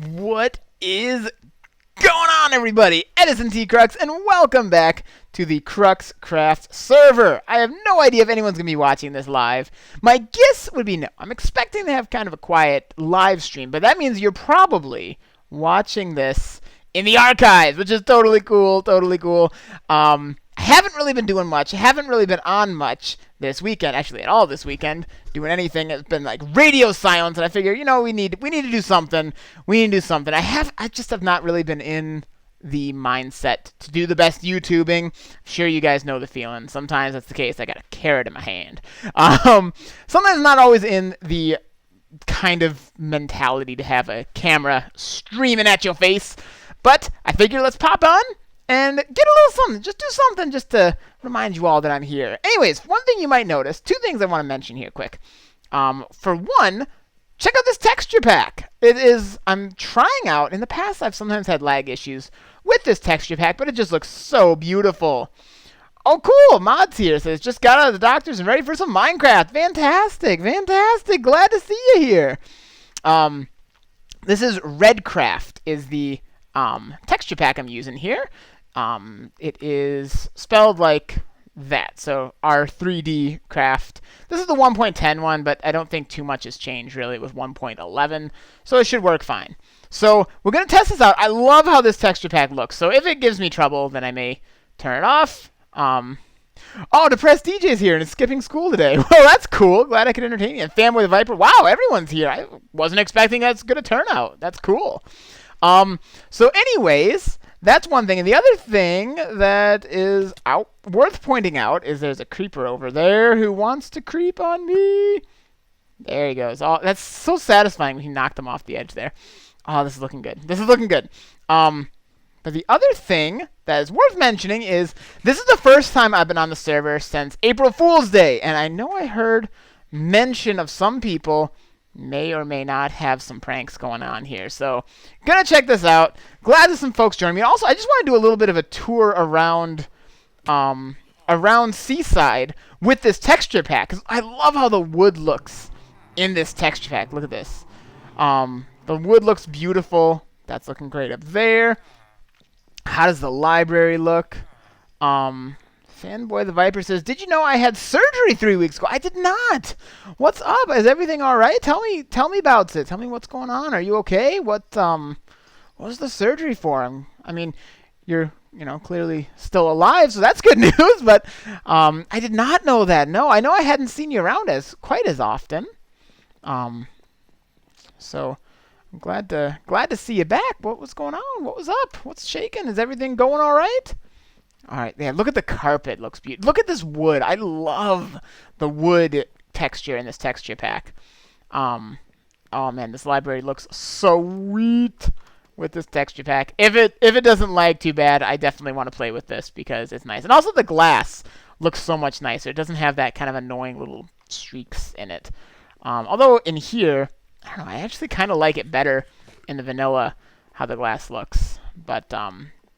What is going on, everybody? Edison Crux, and welcome back to the CruxCraft server. I have no idea if anyone's going to be watching this live. My guess would be no. I'm expecting to have kind of a quiet live stream, but that means you're probably watching this in the archives, which is totally cool, totally cool. I haven't really been doing much. I haven't really been on much this weekend, actually at all this weekend, doing anything. It's been like radio silence, and I figure, we need to do something. We need to do something. I just have not really been in the mindset to do the best YouTubing. I'm sure you guys know the feeling. Sometimes that's the case. I got a carrot in my hand. Sometimes not always in the kind of mentality to have a camera streaming at your face. But I figure let's pop on and get a little something. Just do something just to remind you all that I'm here. Anyways, one thing you might notice, two things I want to mention here quick. For one, check out this texture pack. I'm trying out, in the past I've sometimes had lag issues with this texture pack, but it just looks so beautiful. Oh, cool, Mods here says, just got out of the doctors and ready for some Minecraft. Fantastic, fantastic, glad to see you here. This is Redcraft, is the texture pack I'm using here. It is spelled like that, so R3D craft. This is the 1.10 one, but I don't think too much has changed really with 1.11, so it should work fine. So we're going to test this out. I love how this texture pack looks, so if it gives me trouble, then I may turn it off. Oh, Depressed DJ's here and is skipping school today. Well, that's cool. Glad I could entertain you. And Fanboy the Viper. Wow, everyone's here. I wasn't expecting that's going to turn out. That's cool. So anyways, that's one thing. And the other thing that is worth pointing out is there's a creeper over there who wants to creep on me. There he goes. Oh, that's so satisfying when he knocked him off the edge there. Oh, this is looking good. This is looking good. But the other thing that is worth mentioning is this is the first time I've been on the server since April Fool's Day. And I know I heard mention of some people may or may not have some pranks going on here. So, gonna check this out. Glad that some folks joined me. Also, I just want to do a little bit of a tour around Seaside with this texture pack, because I love how the wood looks in this texture pack. Look at this. The wood looks beautiful. That's looking great up there. How does the library look? Fanboy the Viper says, did you know I had surgery 3 weeks ago? I did not. What's up? Is everything all right? Tell me about it. Tell me what's going on. Are you okay? What was the surgery for? I mean, you're clearly still alive, so that's good news. But I did not know that. No, I know I hadn't seen you around quite as often. So I'm glad to see you back. What was going on? What was up? What's shaking? Is everything going all right? All right, yeah, look at the carpet. Looks beautiful. Look at this wood. I love the wood texture in this texture pack. Oh, man, this library looks sweet with this texture pack. If it doesn't lag too bad, I definitely want to play with this because it's nice. And also the glass looks so much nicer. It doesn't have that kind of annoying little streaks in it. Although in here, I don't know, I actually kind of like it better in the vanilla how the glass looks. But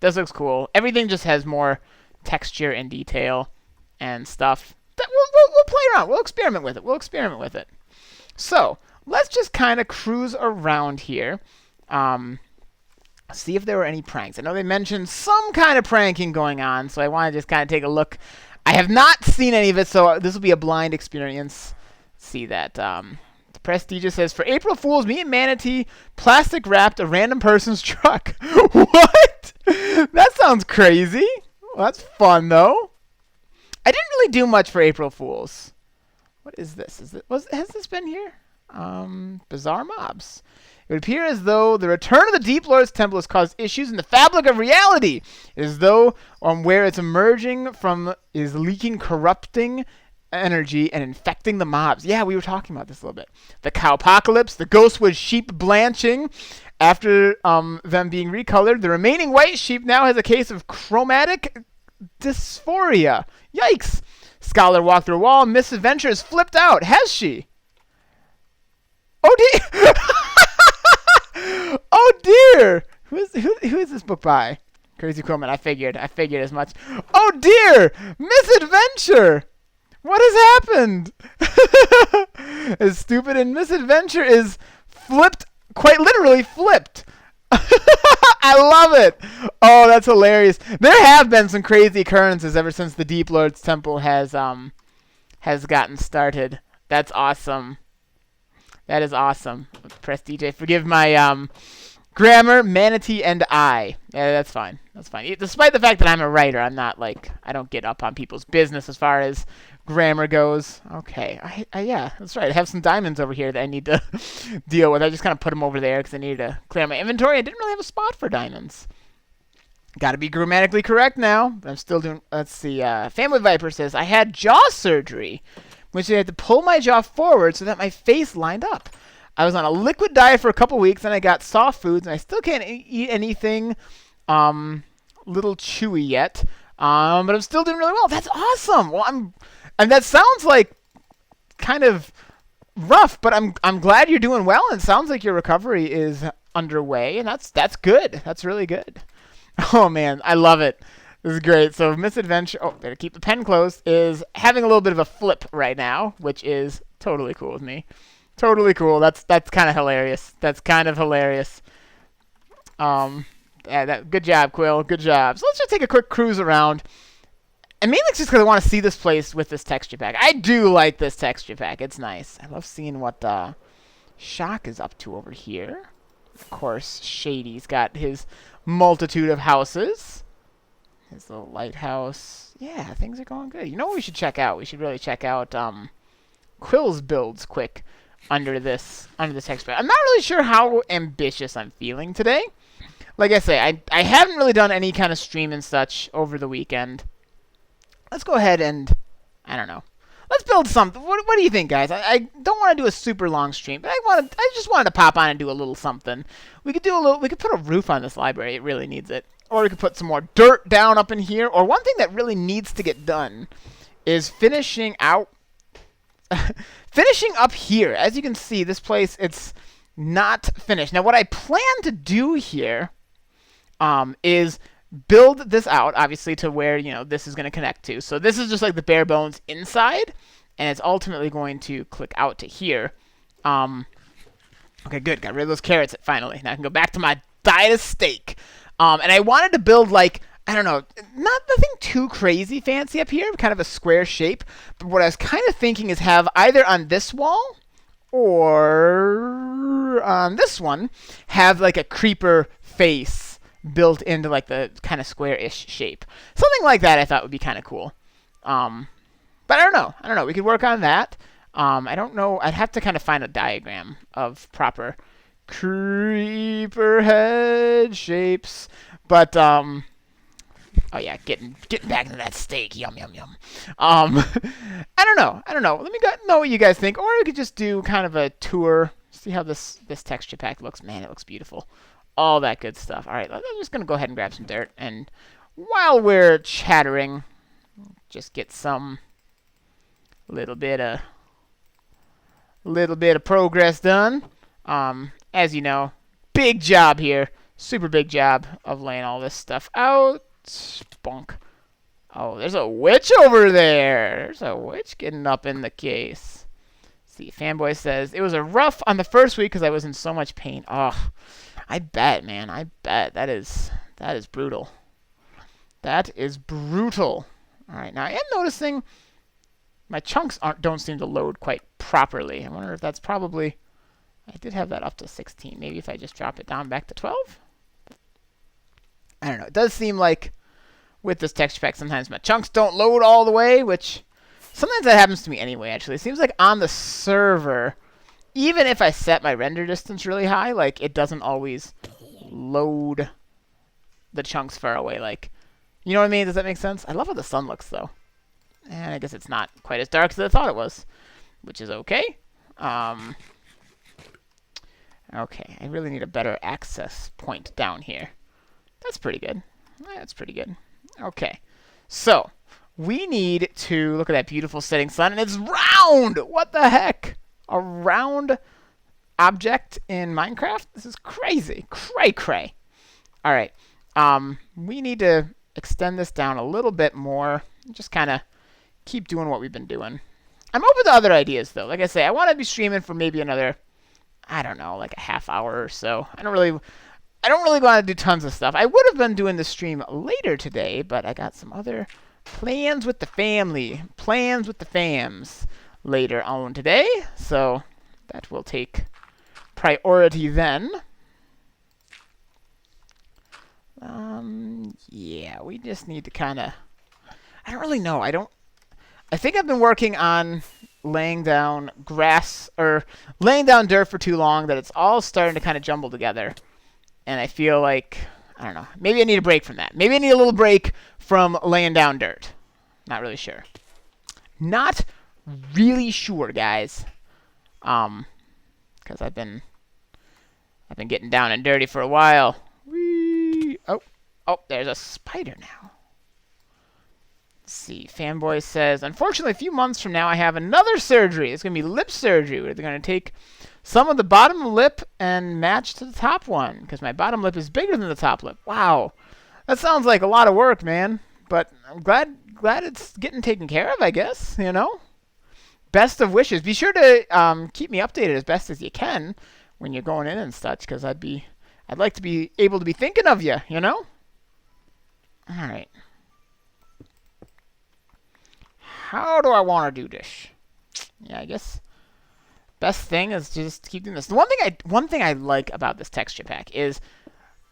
this looks cool. Everything just has more texture and detail and stuff. We'll play around. We'll experiment with it. So let's just kind of cruise around here. See if there were any pranks. I know they mentioned some kind of pranking going on, so I want to just kind of take a look. I have not seen any of it, so this will be a blind experience. See that. The Prestige says, for April Fools, me and Manatee plastic wrapped a random person's truck. What? That sounds crazy. Well, that's fun, though. I didn't really do much for April Fools. What is this? Has this been here? Bizarre mobs. It would appear as though the return of the Deep Lord's Temple has caused issues in the fabric of reality. It is though where it's emerging from is leaking corrupting energy and infecting the mobs. Yeah, we were talking about this a little bit. The cowpocalypse, the ghostwood sheep blanching after them being recolored. The remaining white sheep now has a case of chromatic dysphoria. Yikes. Scholar walked through a wall. Misadventure has flipped out. Has she? Oh dear. Oh dear. Who is this book by? Crazy Quillman. I figured as much. Oh dear. Misadventure. What has happened? As stupid and Misadventure is flipped, quite literally flipped. I love it. Oh, that's hilarious. There have been some crazy occurrences ever since the Deep Lord's Temple has gotten started. That's awesome. That is awesome. Press DJ. Forgive my grammar, manatee, and I. Yeah, that's fine. That's fine. Despite the fact that I'm a writer, I'm not like I don't get up on people's business as far as grammar goes. Okay. Yeah, that's right. I have some diamonds over here that I need to deal with. I just kind of put them over there because I needed to clear my inventory. I didn't really have a spot for diamonds. Got to be grammatically correct now. But I'm still doing. Let's see. Family Viper says I had jaw surgery, which I had to pull my jaw forward so that my face lined up. I was on a liquid diet for a couple weeks, and I got soft foods, and I still can't eat anything little chewy yet. But I'm still doing really well. That's awesome. Well, and that sounds like kind of rough, but I'm glad you're doing well, and it sounds like your recovery is underway, and that's good. That's really good. Oh man, I love it. This is great. So Misadventure, oh, better keep the pen closed, is having a little bit of a flip right now, which is totally cool with me. Totally cool. That's kind of hilarious. That's kind of hilarious. Good job, Quill. Good job. So let's just take a quick cruise around. And mainly it's just because I want to see this place with this texture pack. I do like this texture pack. It's nice. I love seeing what Shock is up to over here. Of course, Shady's got his multitude of houses. His little lighthouse. Yeah, things are going good. You know what we should check out? We should really check out Quill's builds quick under this texture pack. I'm not really sure how ambitious I'm feeling today. Like I say, I haven't really done any kind of stream and such over the weekend. Let's go ahead and, I don't know. Let's build something. What do you think, guys? I don't want to do a super long stream, but I just wanted to pop on and do a little something. We could put a roof on this library. It really needs it. Or we could put some more dirt down up in here. Or one thing that really needs to get done is finishing up here. As you can see, this place, it's not finished. Now, what I plan to do here is build this out, obviously, to where, this is going to connect to. So this is just like the bare bones inside, and it's ultimately going to click out to here. Okay, good. Got rid of those carrots finally. Now I can go back to my diet of steak. And I wanted to build, like, I don't know, nothing too crazy fancy up here, kind of a square shape. But what I was kind of thinking is have either on this wall or on this one, have like a creeper face built into like the kind of square-ish shape. Something like that I thought would be kind of cool. But I don't know. We could work on that. I don't know. I'd have to kind of find a diagram of proper creeper head shapes. But oh yeah, getting back into that steak. Yum yum yum. I don't know. Let me know what you guys think, or we could just do kind of a tour. See how this texture pack looks. Man, it looks beautiful. All that good stuff. All right, I'm just gonna go ahead and grab some dirt, and while we're chattering, just get some little bit of progress done. As you know, big job here. Super big job of laying all this stuff out. Spunk. Oh, there's a witch over there. There's a witch getting up in the case. See, Fanboy says, it was a rough on the first week because I was in so much pain. Oh, I bet, man. I bet. That is brutal. That is brutal. All right, now I am noticing my chunks don't seem to load quite properly. I wonder if that's probably... I did have that up to 16. Maybe if I just drop it down back to 12? I don't know. It does seem like with this texture pack, sometimes my chunks don't load all the way, which sometimes that happens to me anyway, actually. It seems like on the server, even if I set my render distance really high, like it doesn't always load the chunks far away. Like, you know what I mean? Does that make sense? I love how the sun looks, though. And I guess it's not quite as dark as I thought it was, which is okay. Okay, I really need a better access point down here. That's pretty good. That's pretty good. Okay, so we need to look at that beautiful setting sun, and it's round! What the heck? A round object in Minecraft? This is crazy. Cray-cray. All right, we need to extend this down a little bit more. Just kind of keep doing what we've been doing. I'm open to other ideas, though. Like I say, I want to be streaming for maybe another... I don't know, like a half hour or so. I don't really... I don't really want to do tons of stuff. I would have been doing the stream later today, but I got some other plans with the family, plans with the fams later on today, so that will take priority then. Yeah, we just need to kind of, I don't really know. I think I've been working on laying down grass, or laying down dirt for too long that it's all starting to kind of jumble together. And I feel like, I don't know, maybe I need a break from that. Maybe I need a little break from laying down dirt. Not really sure. Not really sure, guys. Because I've been getting down and dirty for a while. Whee! Oh, there's a spider now. Let's see. Fanboy says, unfortunately, a few months from now, I have another surgery. It's going to be lip surgery, where they're going to take some of the bottom lip and match to the top one, because my bottom lip is bigger than the top lip. Wow. That sounds like a lot of work, man. But I'm glad it's getting taken care of, I guess, you know? Best of wishes. Be sure to keep me updated as best as you can when you're going in and such, because I'd like to be able to be thinking of you, you know? All right. How do I want to do this? Yeah, I guess best thing is just keep doing this. The one thing I like about this texture pack is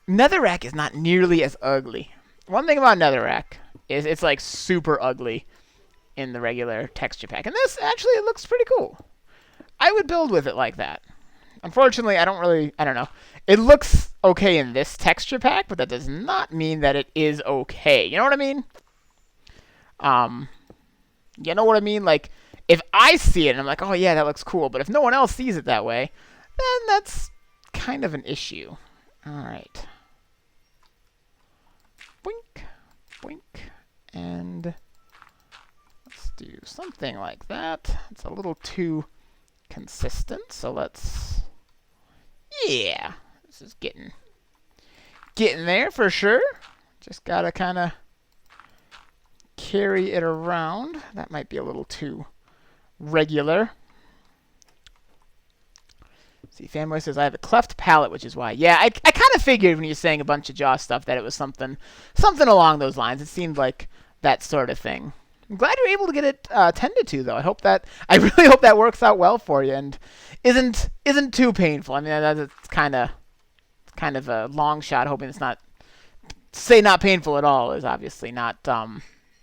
netherrack is not nearly as ugly. One thing about netherrack is it's like super ugly in the regular texture pack, and this actually it looks pretty cool. I would build with it like that. Unfortunately, I don't know. It looks okay in this texture pack, but that does not mean that it is okay. You know what I mean? You know what I mean? Like, if I see it and I'm like, oh yeah, that looks cool, but if no one else sees it that way, then that's kind of an issue. All right. Boink, boink, and let's do something like that. It's a little too consistent, so let's, yeah, this is getting there for sure. Just gotta kind of carry it around. That might be a little too regular. See, Fanboy says I have a cleft palate, which is why. Yeah, I kind of figured when you were saying a bunch of jaw stuff that it was something along those lines. It seemed like that sort of thing. I'm glad you're able to get it tended to, though. I really hope that works out well for you and isn't too painful. I mean, that's kind of a long shot. Hoping it's not painful at all is obviously not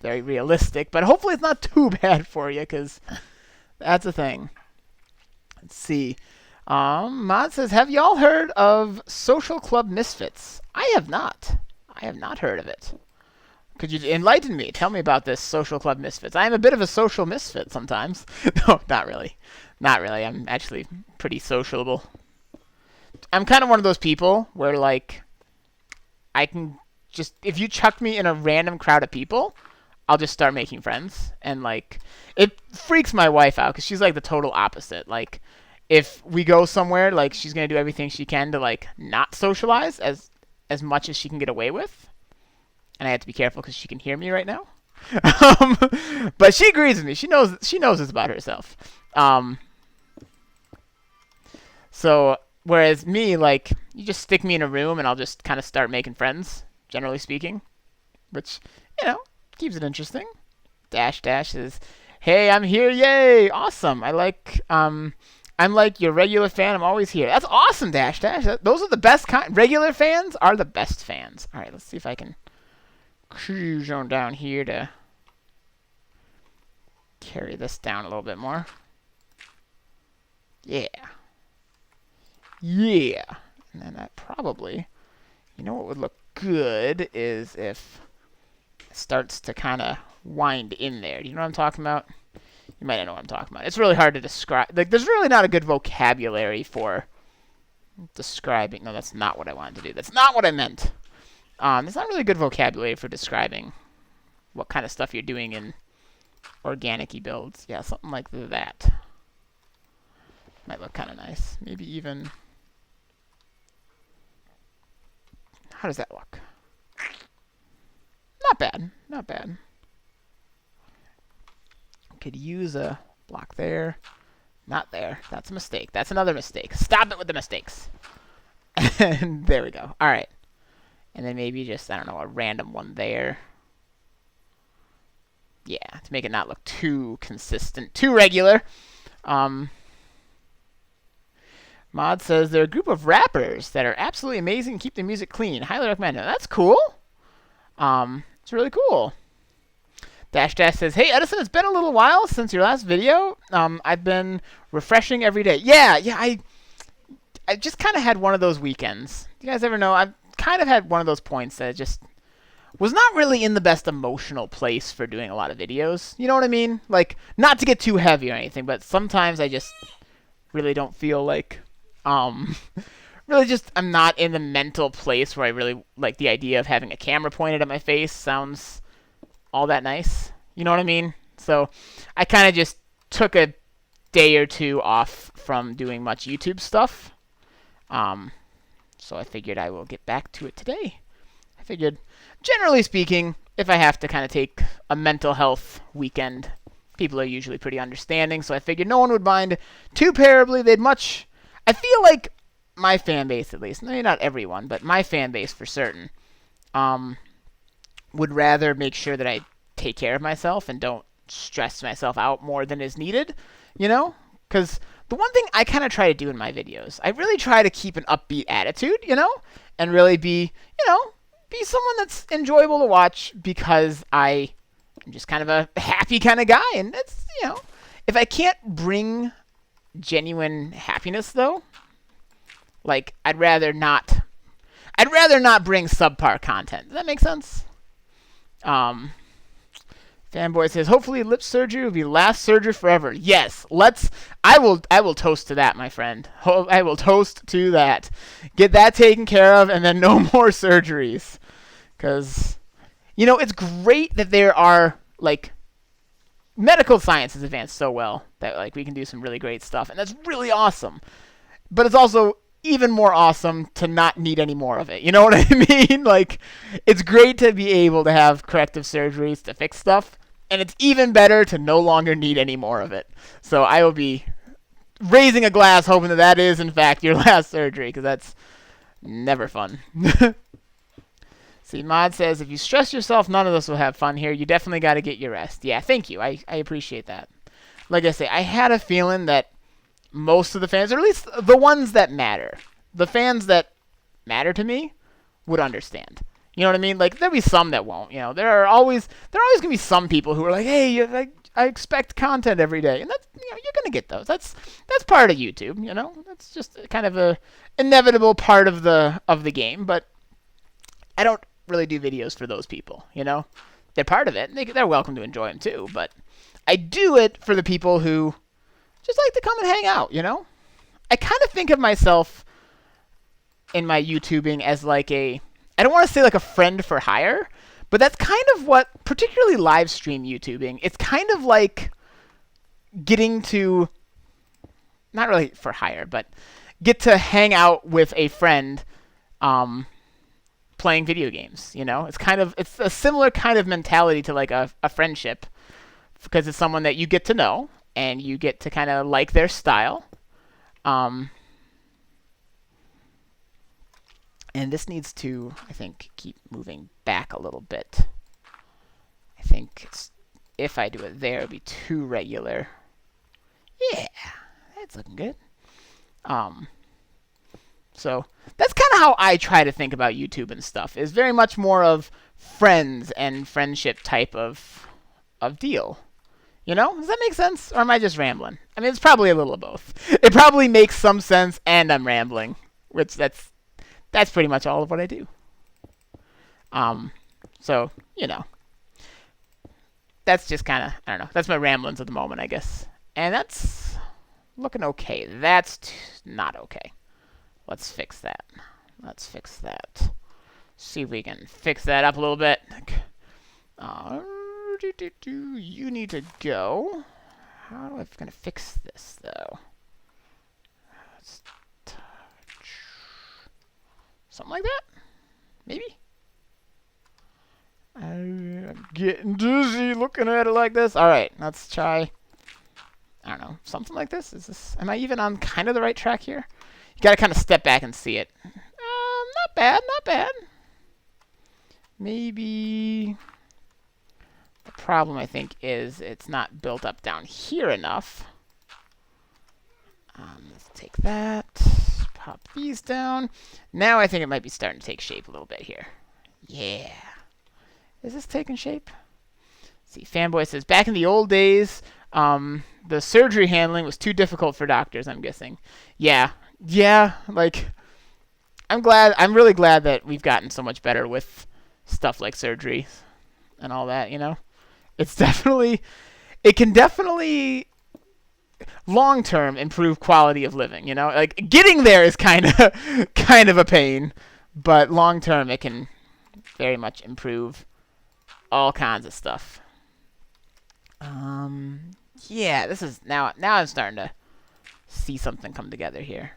very realistic, but hopefully it's not too bad for you, because that's a thing. Let's see. Mod says, have y'all heard of Social Club Misfits? I have not. I have not heard of it. Could you enlighten me? Tell me about this Social Club Misfits. I am a bit of a social misfit sometimes. No, not really. Not really. I'm actually pretty sociable. I'm kind of one of those people where, like, I can just, if you chuck me in a random crowd of people, I'll just start making friends. And, like, it freaks my wife out because she's, like, the total opposite. Like, if we go somewhere, like, she's going to do everything she can to, like, not socialize as much as she can get away with. And I have to be careful because she can hear me right now. But she agrees with me. She knows it's about herself. So, whereas me, like, you just stick me in a room and I'll just kind of start making friends, generally speaking. Which, you know, keeps it interesting. Dash says, hey, I'm here, yay! Awesome. I'm like your regular fan. I'm always here. That's awesome, Dash. Those are the best kind. Regular fans are the best fans. All right, let's see if I can cruise on down here to carry this down a little bit more. Yeah. And then that probably, you know what would look good is if it starts to kind of wind in there. Do you know what I'm talking about? You might not know what I'm talking about. It's really hard to describe. Like, there's really not a good vocabulary for describing. No, that's not what I wanted to do. That's not what I meant. There's not really a good vocabulary for describing what kind of stuff you're doing in organic-y builds. Yeah, something like that. Might look kind of nice. Maybe even... How does that look? Not bad. Not bad. Could use a block there. Not there. That's a mistake. That's another mistake. Stop it with the mistakes. And there we go. All right. And then maybe just, I don't know, a random one there. Yeah, to make it not look too consistent, too regular. Mod says they're a group of rappers that are absolutely amazing and keep their music clean. Highly recommend it. That's cool. It's really cool. Dash Dash says, hey, Edison, it's been a little while since your last video. I've been refreshing every day. Yeah, I just kind of had one of those weekends. Do you guys ever know? I've kind of had one of those points that just was not really in the best emotional place for doing a lot of videos. You know what I mean? Like, not to get too heavy or anything, but sometimes I just really don't feel like, really just, I'm not in the mental place where I really like the idea of having a camera pointed at my face. Sounds all that nice. You know what I mean? So I kind of just took a day or two off from doing much YouTube stuff. So I figured I will get back to it today. I figured, generally speaking, if I have to kind of take a mental health weekend, people are usually pretty understanding. So I figured no one would mind too terribly. I feel like my fan base, at least, maybe not everyone, but my fan base for certain, would rather make sure that I take care of myself and don't stress myself out more than is needed, you know? Because the one thing I kind of try to do in my videos, I really try to keep an upbeat attitude, you know? And really be someone that's enjoyable to watch because I'm just kind of a happy kind of guy. And that's, if I can't bring genuine happiness, though, like, I'd rather not bring subpar content. Does that make sense? Fanboy says, hopefully lip surgery will be last surgery forever. Yes, I will toast to that, my friend. I will toast to that. Get that taken care of, and then no more surgeries. Because, it's great that there are, like, medical science has advanced so well that, like, we can do some really great stuff, and that's really awesome. But it's also even more awesome to not need any more of it. You know what I mean? Like, it's great to be able to have corrective surgeries to fix stuff, and it's even better to no longer need any more of it. So I will be raising a glass hoping that is, in fact, your last surgery, because that's never fun. See, Mod says, if you stress yourself, none of us will have fun here. You definitely got to get your rest. Yeah, thank you. I appreciate that. Like I say, I had a feeling that most of the fans, or at least the ones that matter, the fans that matter to me, would understand. You know what I mean? Like, there'll be some that won't. There are always gonna be some people who are like, hey, I expect content every day, and that's you're gonna get those. That's part of YouTube. That's just kind of a inevitable part of the game. But I don't really do videos for those people. They're part of it. And they're welcome to enjoy them too. But I do it for the people who just like to come and hang out. I kind of think of myself in my YouTubing as like I don't want to say like a friend for hire, but that's kind of what, particularly live stream YouTubing, it's kind of like getting to, not really for hire, but get to hang out with a friend playing video games. It's a similar kind of mentality to like a friendship, because it's someone that you get to know and you get to kind of like their style. And this needs to, I think, keep moving back a little bit. I think if I do it there, it'll be too regular. Yeah, that's looking good. So that's kind of how I try to think about YouTube and stuff. Is very much more of friends and friendship type of deal. Does that make sense? Or am I just rambling? I mean, it's probably a little of both. It probably makes some sense, and I'm rambling, which that's pretty much all of what I do. So, that's just kind of, I don't know, that's my ramblings at the moment, I guess. And that's looking okay. That's not okay. Let's fix that. See if we can fix that up a little bit. You need to go. How am I going to fix this, though? Something like that? Maybe? I'm getting dizzy looking at it like this. Alright, let's try, I don't know, something like this. Am I even on kind of the right track here? You gotta kind of step back and see it. Not bad, not bad. Maybe the problem, I think, is it's not built up down here enough. Let's take that. Pop these down. Now I think it might be starting to take shape a little bit here. Yeah. Is this taking shape? Let's see, Fanboy says, back in the old days, the surgery handling was too difficult for doctors, I'm guessing. Yeah. Yeah, like, I'm really glad that we've gotten so much better with stuff like surgery and all that, you know? It can definitely long-term improve quality of living, you know? Like, getting there is kind of a pain, but long-term it can very much improve all kinds of stuff. Yeah, this is now I'm starting to see something come together here.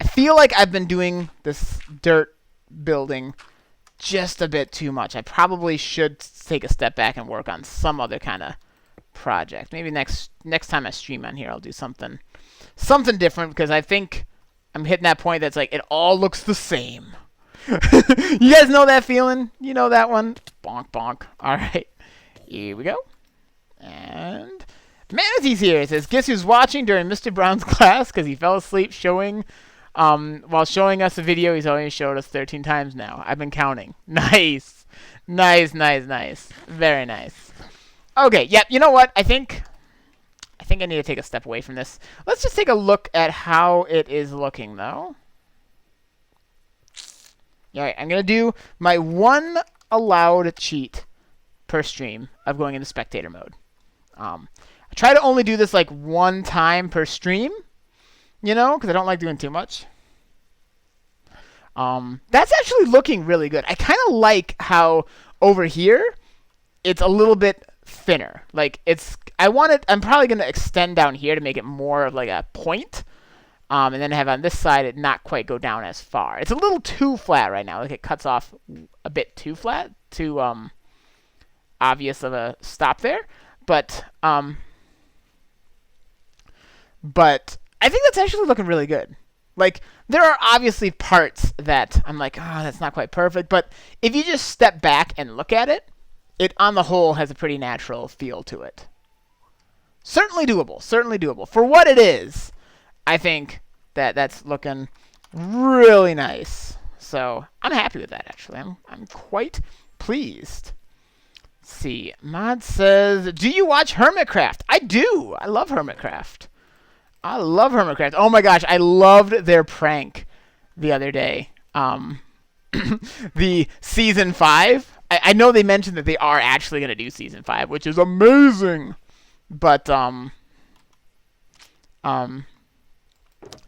I feel like I've been doing this dirt building just a bit too much. I probably should take a step back and work on some other kind of project. Maybe next time I stream on here, I'll do something different, because I think I'm hitting that point that's like it all looks the same. You guys know that feeling? You know that one? Bonk, bonk. All right, here we go. And Manatee's here. It says, guess who's watching during Mr. Brown's class because he fell asleep while showing us a video he's only showed us 13 times now. I've been counting. Nice. Nice, nice, nice. Very nice. Okay, yep, you know what? I think I need to take a step away from this. Let's just take a look at how it is looking, though. All right, I'm going to do my one allowed cheat per stream of going into spectator mode. I try to only do this like one time per stream, you know, because I don't like doing too much. That's actually looking really good. I kind of like how over here it's a little bit thinner. Like I'm probably going to extend down here to make it more of like a point. And then have on this side it not quite go down as far. It's a little too flat right now. Like it cuts off a bit too flat, too obvious of a stop there. But I think that's actually looking really good. Like, there are obviously parts that I'm like, oh, that's not quite perfect. But if you just step back and look at it, it on the whole has a pretty natural feel to it. Certainly doable. Certainly doable. For what it is, I think that's looking really nice. So I'm happy with that, actually. I'm quite pleased. Let's see. Mod says, do you watch Hermitcraft? I do. I love Hermitcraft. I love Hermitcraft. Oh my gosh, I loved their prank the other day. The season 5. I know they mentioned that they are actually going to do season 5, which is amazing. But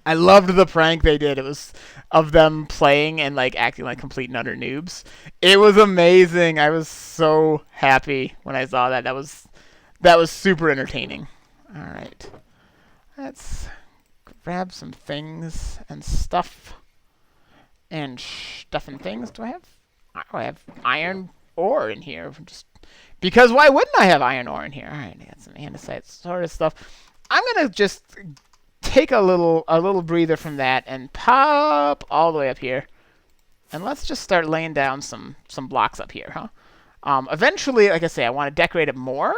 I loved the prank they did. It was of them playing and like acting like complete and utter noobs. It was amazing. I was so happy when I saw that. That was super entertaining. All right. Let's grab some things and stuff. And stuff and things. Do I have? Oh, I have iron ore in here. Just because why wouldn't I have iron ore in here? All right, I got some andesite sort of stuff. I'm gonna just take a little breather from that and pop all the way up here. And let's just start laying down some blocks up here, huh? Eventually, like I say, I want to decorate it more.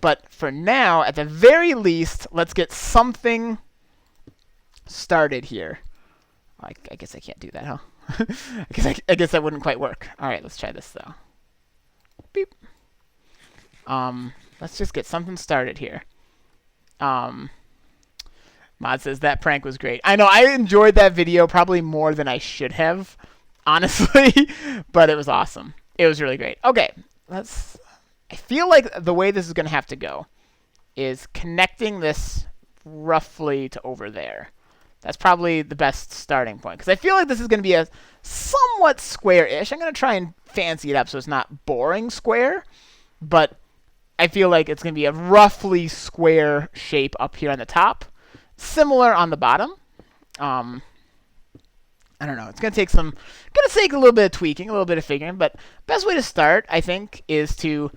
But for now, at the very least, let's get something started here. I guess I can't do that, huh? I guess that wouldn't quite work. All right, let's try this, though. Beep. Let's just get something started here. Mod says, that prank was great. I know, I enjoyed that video probably more than I should have, honestly. But it was awesome. It was really great. Okay, I feel like the way this is going to have to go is connecting this roughly to over there. That's probably the best starting point. Because I feel like this is going to be a somewhat square-ish. I'm going to try and fancy it up so it's not boring square. But I feel like it's going to be a roughly square shape up here on the top. Similar on the bottom. I don't know. It's going to take a little bit of tweaking, a little bit of figuring. But best way to start, I think, is to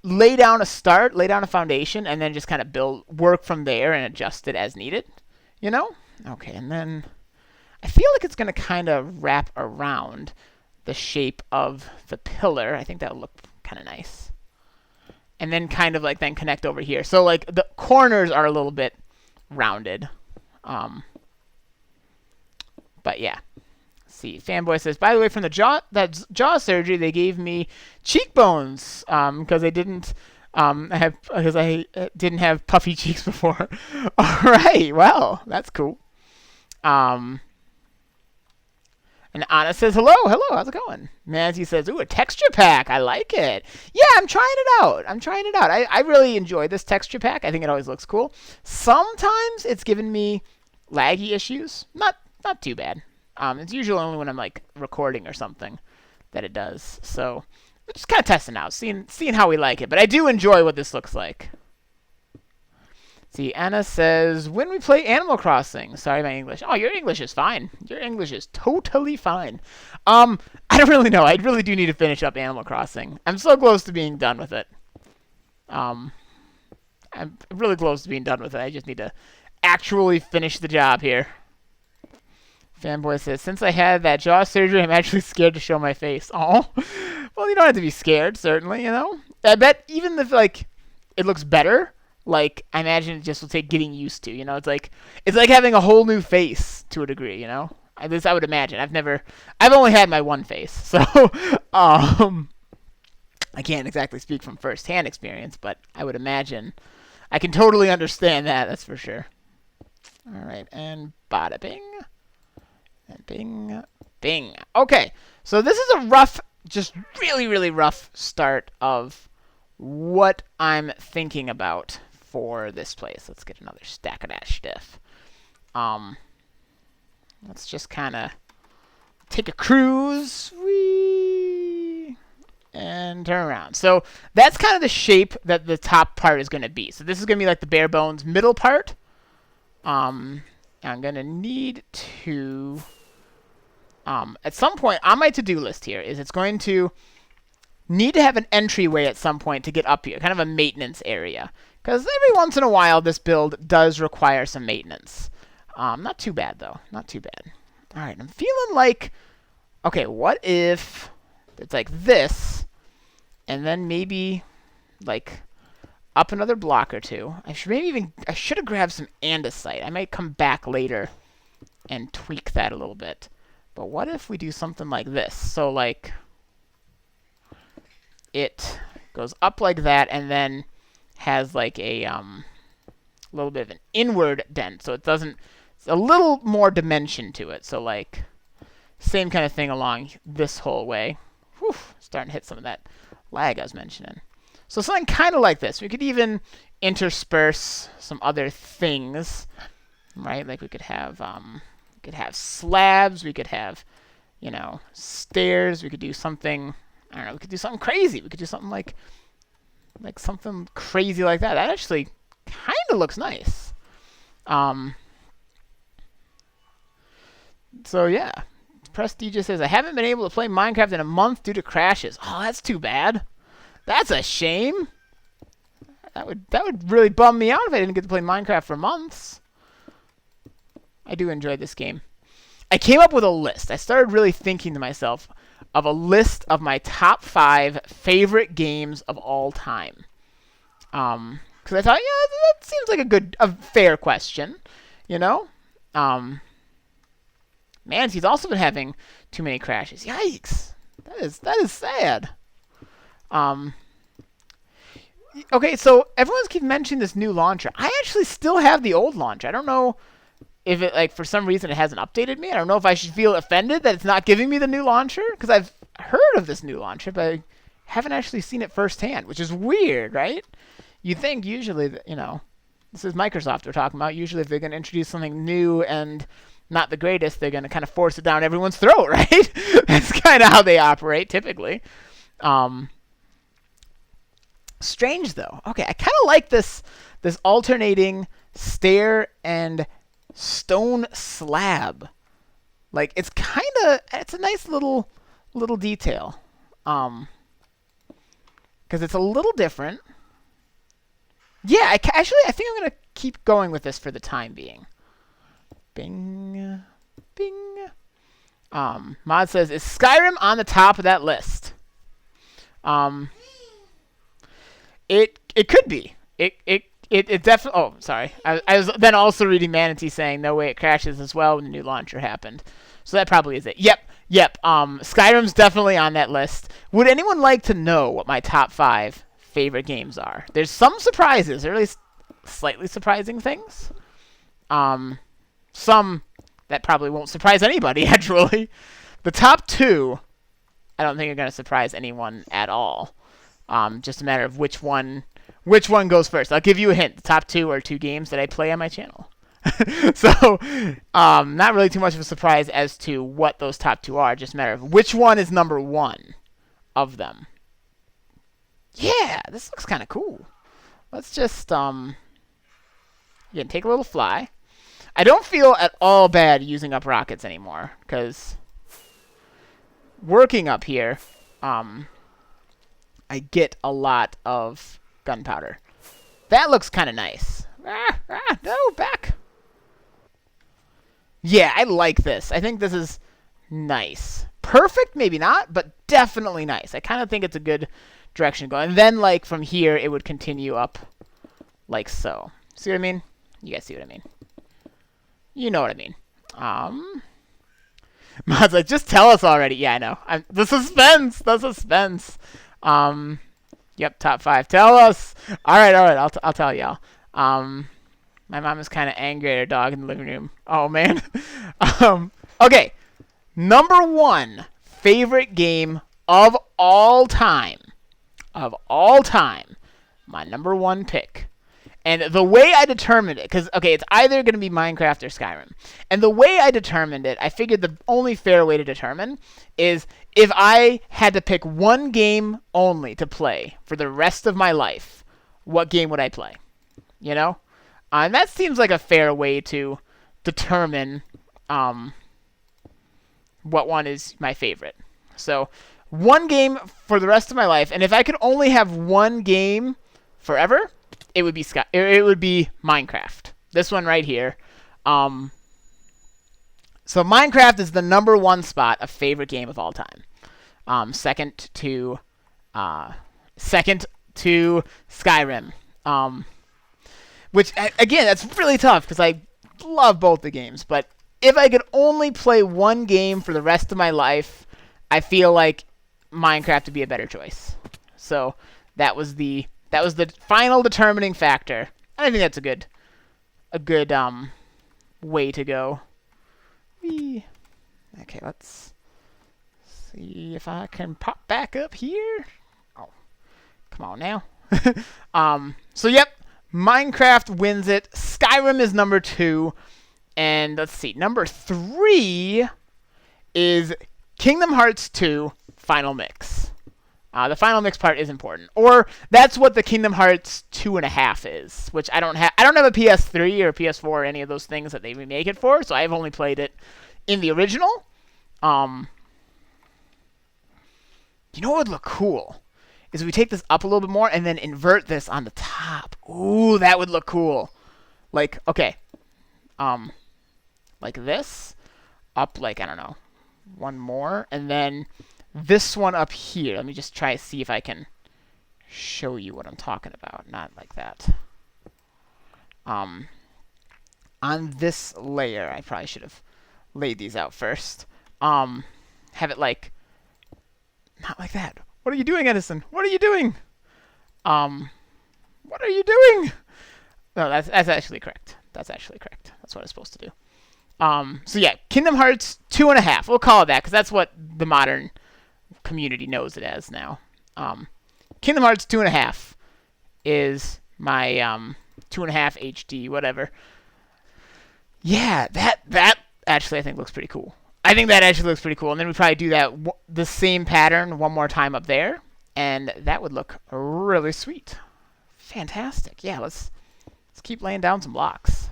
lay down a foundation, and then just kind of work from there and adjust it as needed. You know? Okay, and then I feel like it's going to kind of wrap around the shape of the pillar. I think that'll look kind of nice. And then kind of like then connect over here. So like the corners are a little bit rounded. But yeah. Let's see, Fanboy says, by the way, from the jaw surgery, they gave me cheekbones because I didn't have puffy cheeks before. All right, well, that's cool. And Anna says, hello, how's it going? Nancy says, ooh, a texture pack. I like it. Yeah, I'm trying it out. I really enjoy this texture pack. I think it always looks cool. Sometimes it's given me laggy issues. Not too bad. It's usually only when I'm like recording or something that it does. So we're just kind of testing out, seeing how we like it. But I do enjoy what this looks like. See, Anna says, when we play Animal Crossing. Sorry, my English. Oh, your English is fine. Your English is totally fine. I don't really know. I really do need to finish up Animal Crossing. I'm so close to being done with it. I'm really close to being done with it. I just need to actually finish the job here. Fanboy says, since I had that jaw surgery, I'm actually scared to show my face. Oh, well, you don't have to be scared, certainly, you know. I bet even if, like, it looks better, like, I imagine it just will take getting used to, you know. It's like having a whole new face to a degree, you know. At least I would imagine. I've only had my one face, so I can't exactly speak from first-hand experience, but I would imagine I can totally understand that. That's for sure. All right, and bada bing, and bing, bing. Okay, so this is a rough, just really, really rough start of what I'm thinking about for this place. Let's get another stack of that stuff. Let's just kind of take a cruise, whee, and turn around. So that's kind of the shape that the top part is going to be. So this is going to be like the bare bones middle part. I'm going to need to, at some point on my to-do list here, is it's going to need to have an entryway at some point to get up here, kind of a maintenance area. Because every once in a while, this build does require some maintenance. Not too bad, though. Not too bad. All right, I'm feeling like, okay, what if it's like this, and then maybe like up another block or two. I should have grabbed some andesite. I might come back later and tweak that a little bit. But what if we do something like this? So like it goes up like that, and then has like a little bit of an inward dent, so it's a little more dimension to it. So like same kind of thing along this whole way. Whew, starting to hit some of that lag I was mentioning. So something kind of like this. We could even intersperse some other things, right? Like we could have slabs. We could have, you know, stairs. We could do something. I don't know. We could do something crazy. We could do something like something crazy like that. That actually kind of looks nice. So yeah, Prestige says, I haven't been able to play Minecraft in a month due to crashes. Oh, that's too bad. That's a shame. That would really bum me out if I didn't get to play Minecraft for months. I do enjoy this game. I came up with a list. I started really thinking to myself of a list of my top 5 favorite games of all time. Because I thought, yeah, that seems like a fair question, you know? Man, he's also been having too many crashes. Yikes. That is sad. Okay, so everyone's keep mentioning this new launcher. I actually still have the old launcher. I don't know if it, like, for some reason it hasn't updated me. I don't know if I should feel offended that it's not giving me the new launcher, because I've heard of this new launcher, but I haven't actually seen it firsthand, which is weird, right? You think usually that, you know, this is Microsoft we're talking about. Usually if they're going to introduce something new and not the greatest, they're going to kind of force it down everyone's throat, right? That's kind of how they operate typically. Strange though. Okay, I kind of like this alternating stair and stone slab. Like it's a nice little detail. Because it's a little different. Yeah, I think I'm gonna keep going with this for the time being. Bing, Bing. Mod says, is Skyrim on the top of that list? It could be. It definitely. Oh, sorry. I was then also reading Manatee saying no way it crashes as well when the new launcher happened. So that probably is it. Yep. Skyrim's definitely on that list. Would anyone like to know what my top 5 favorite games are? There's some surprises, or at least slightly surprising things. Some that probably won't surprise anybody, actually. The top 2, I don't think are going to surprise anyone at all. Just a matter of which one goes first. I'll give you a hint. The top 2 are 2 games that I play on my channel. So, not really too much of a surprise as to what those top 2 are. Just a matter of which one is number 1 of them. Yeah, this looks kind of cool. Let's just, again, take a little fly. I don't feel at all bad using up rockets anymore, because working up here, I get a lot of gunpowder. That looks kind of nice. No, back. Yeah, I like this. I think this is nice. Perfect, maybe not, but definitely nice. I kind of think it's a good direction to go. And then, like, from here, it would continue up like so. See what I mean? You guys see what I mean? You know what I mean. Mod's like, just tell us already. Yeah, I know. The suspense. Yep, top 5. Tell us. All right. I'll tell y'all. My mom is kind of angry at her dog in the living room. Oh man. Okay. Number 1 favorite game of all time. My number 1 pick. And the way I determined it, because, okay, it's either going to be Minecraft or Skyrim. And the way I determined it, I figured the only fair way to determine is if I had to pick one game only to play for the rest of my life, what game would I play? You know? And that seems like a fair way to determine what one is my favorite. So, one game for the rest of my life, and if I could only have one game forever, it would be Minecraft. This one right here. So Minecraft is the number 1 spot of favorite game of all time. Second to Skyrim. Which again, that's really tough because I love both the games. But if I could only play one game for the rest of my life, I feel like Minecraft would be a better choice. So that was the final determining factor. I think that's a good way to go. Okay, let's see if I can pop back up here. Oh, come on now. So yep, Minecraft wins it. Skyrim is number 2, and let's see, number 3 is Kingdom Hearts 2 Final Mix. The final mix part is important, or that's what the Kingdom Hearts 2.5 is, which I don't have. I don't have a PS3 or PS4 or any of those things that they remake it for, so I've only played it in the original. You know what would look cool is if we take this up a little bit more and then invert this on the top. Ooh, that would look cool. Like, okay, like this, up like, I don't know, one more, and then this one up here. Let me just try to see if I can show you what I'm talking about. Not like that. On this layer, I probably should have laid these out first. Have it like, not like that. What are you doing, Edison? What are you doing? What are you doing? No, that's actually correct. That's actually correct. That's what I'm supposed to do. So yeah, Kingdom Hearts 2.5. We'll call it that because that's what the modern community knows it as now. Kingdom Hearts 2.5 is my 2.5 HD, whatever. Yeah, that actually I think looks pretty cool. I think that actually looks pretty cool. And then we probably do that the same pattern one more time up there, and that would look really sweet. Fantastic. Yeah, let's keep laying down some blocks.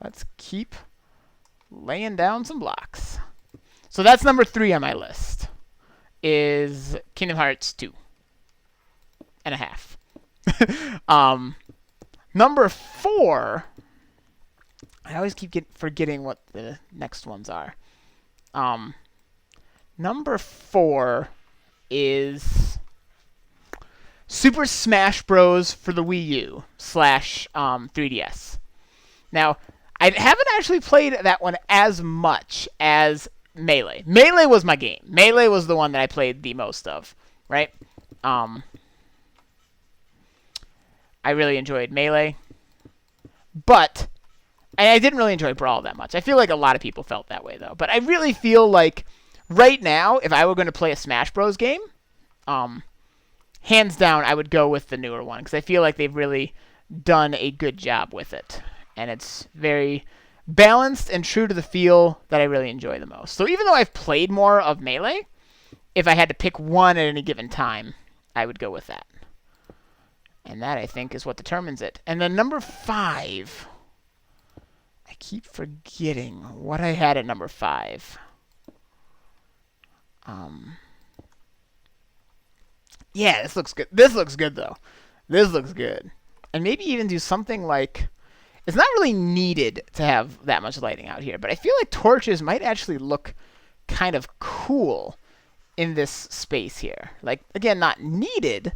Let's keep laying down some blocks. So that's number 3 on my list, is Kingdom Hearts 2.5. Number 4, I always keep forgetting what the next ones are. Number 4 is Super Smash Bros. For the Wii U / 3DS. Now, I haven't actually played that one as much as Melee. Melee was my game. Melee was the one that I played the most of, right? I really enjoyed Melee. And I didn't really enjoy Brawl that much. I feel like a lot of people felt that way, though. But I really feel like right now, if I were going to play a Smash Bros. Game, hands down, I would go with the newer one. Because I feel like they've really done a good job with it. And it's very balanced and true to the feel that I really enjoy the most. So even though I've played more of Melee, if I had to pick one at any given time, I would go with that. And that, I think, is what determines it. And then number 5... I keep forgetting what I had at number 5. Yeah, this looks good. This looks good, though. This looks good. And maybe even do something like... It's not really needed to have that much lighting out here, but I feel like torches might actually look kind of cool in this space here. Like, again, not needed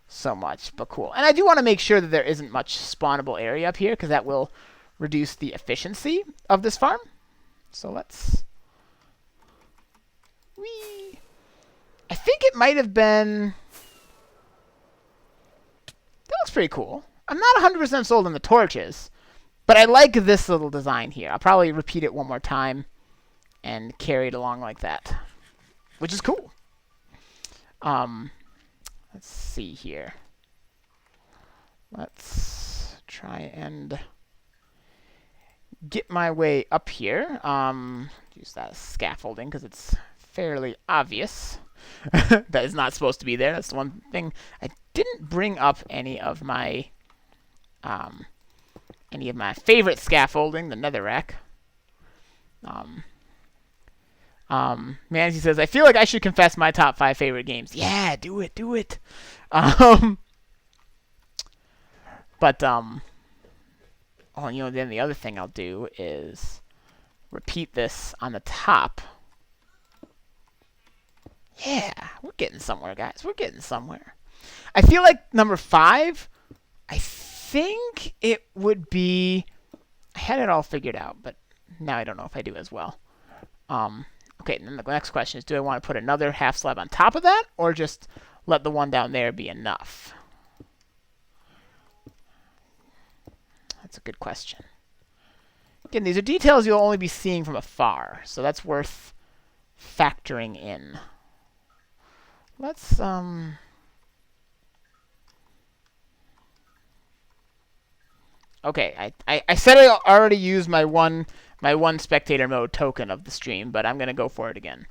so much, but cool. And I do want to make sure that there isn't much spawnable area up here, because that will reduce the efficiency of this farm. So let's... Whee! I think it might have been... That looks pretty cool. I'm not 100% sold on the torches, but I like this little design here. I'll probably repeat it one more time and carry it along like that, which is cool. Let's see here. Let's try and get my way up here. Use that as scaffolding because it's fairly obvious that is not supposed to be there. That's the one thing. I didn't bring up any of my favorite scaffolding, the netherrack. Manzi says, I feel like I should confess my top 5 favorite games. Yeah, do it. Then the other thing I'll do is repeat this on the top. Yeah, we're getting somewhere, guys. We're getting somewhere. I feel like number 5, I think it would be... I had it all figured out, but now I don't know if I do as well. Okay, and then the next question is, do I want to put another half slab on top of that, or just let the one down there be enough? That's a good question. Again, these are details you'll only be seeing from afar, so that's worth factoring in. Let's, Okay, I said I already used my one spectator mode token of the stream, but I'm going to go for it again.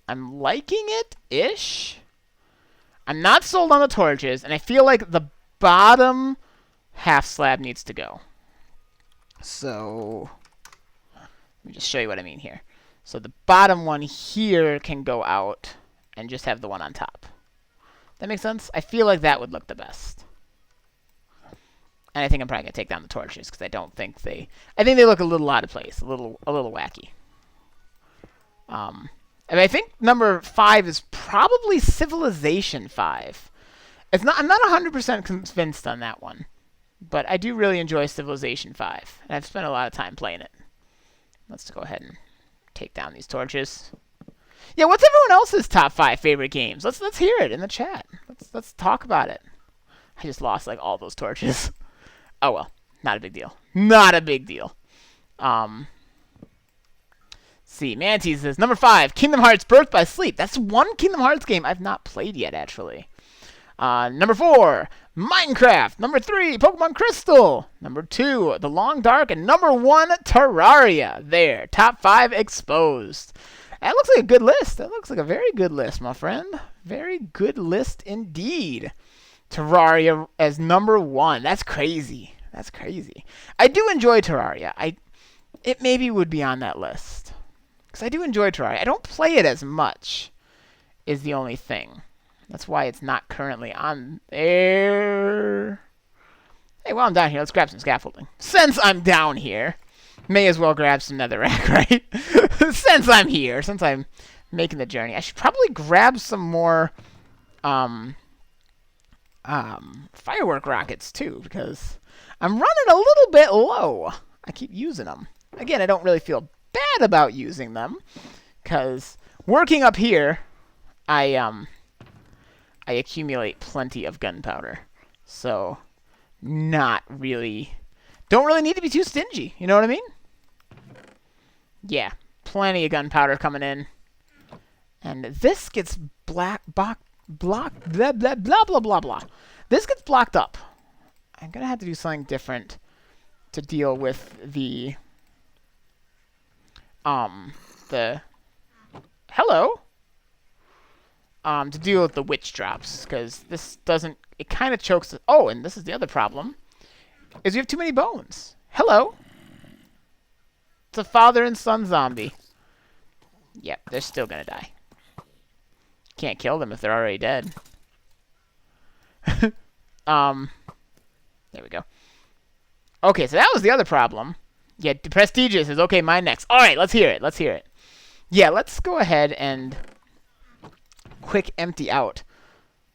I'm liking it-ish. I'm not sold on the torches, and I feel like the bottom half slab needs to go. So, let me just show you what I mean here. So the bottom one here can go out and just have the one on top. That makes sense? I feel like that would look the best. And I think I'm probably going to take down the torches, because I don't think they... I think they look a little out of place, a little wacky. And I think number 5 is probably Civilization 5. I'm not 100% convinced on that one, but I do really enjoy Civilization 5, and I've spent a lot of time playing it. Let's go ahead and take down these torches. Yeah, what's everyone else's top 5 favorite games? Let's hear it in the chat. Let's talk about it. I just lost like all those torches. Oh well, not a big deal. Not a big deal. See, Manti says number 5, Kingdom Hearts: Birth by Sleep. That's one Kingdom Hearts game I've not played yet, actually. Number 4, Minecraft. Number 3, Pokemon Crystal. Number 2, The Long Dark, and number 1, Terraria. There, top 5 exposed. That looks like a good list. That looks like a very good list, my friend. Very good list indeed. Terraria as number 1. That's crazy. That's crazy. I do enjoy Terraria. It maybe would be on that list. Because I do enjoy Terraria. I don't play it as much, is the only thing. That's why it's not currently on there. Hey, while I'm down here, let's grab some scaffolding. Since I'm down here, may as well grab some netherrack, right? Since I'm here, since I'm making the journey, I should probably grab some more firework rockets too, because I'm running a little bit low. I keep using them. Again, I don't really feel bad about using them, because working up here, I accumulate plenty of gunpowder. So, don't really need to be too stingy. You know what I mean? Yeah, plenty of gunpowder coming in. And this gets blocked, blah, blah, blah, blah, blah, blah. This gets blocked up. I'm going to have to do something different to deal with to deal with the witch drops, because this doesn't, it kind of chokes. Oh, and this is the other problem, is you have too many bones. Hello. It's a father and son zombie. Yep, they're still gonna die. Can't kill them if they're already dead. There we go. Okay, so that was the other problem. Yeah, prestigious is okay, mine next. Alright, let's hear it. Let's hear it. Yeah, let's go ahead and quick empty out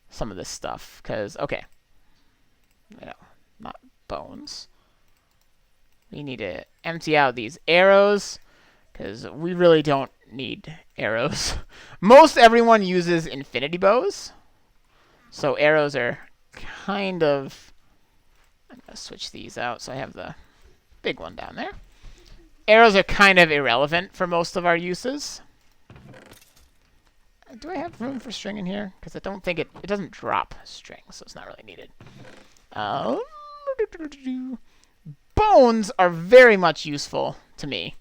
some of this stuff, because okay, not bones, we need to empty out these arrows, because we really don't need arrows. Most everyone uses infinity bows, so arrows are kind of, I'm gonna switch these out so I have the big one down there. Arrows are kind of irrelevant for most of our uses. Do I have room for string in here? Because I don't think it doesn't drop string, so it's not really needed. Bones are very much useful to me,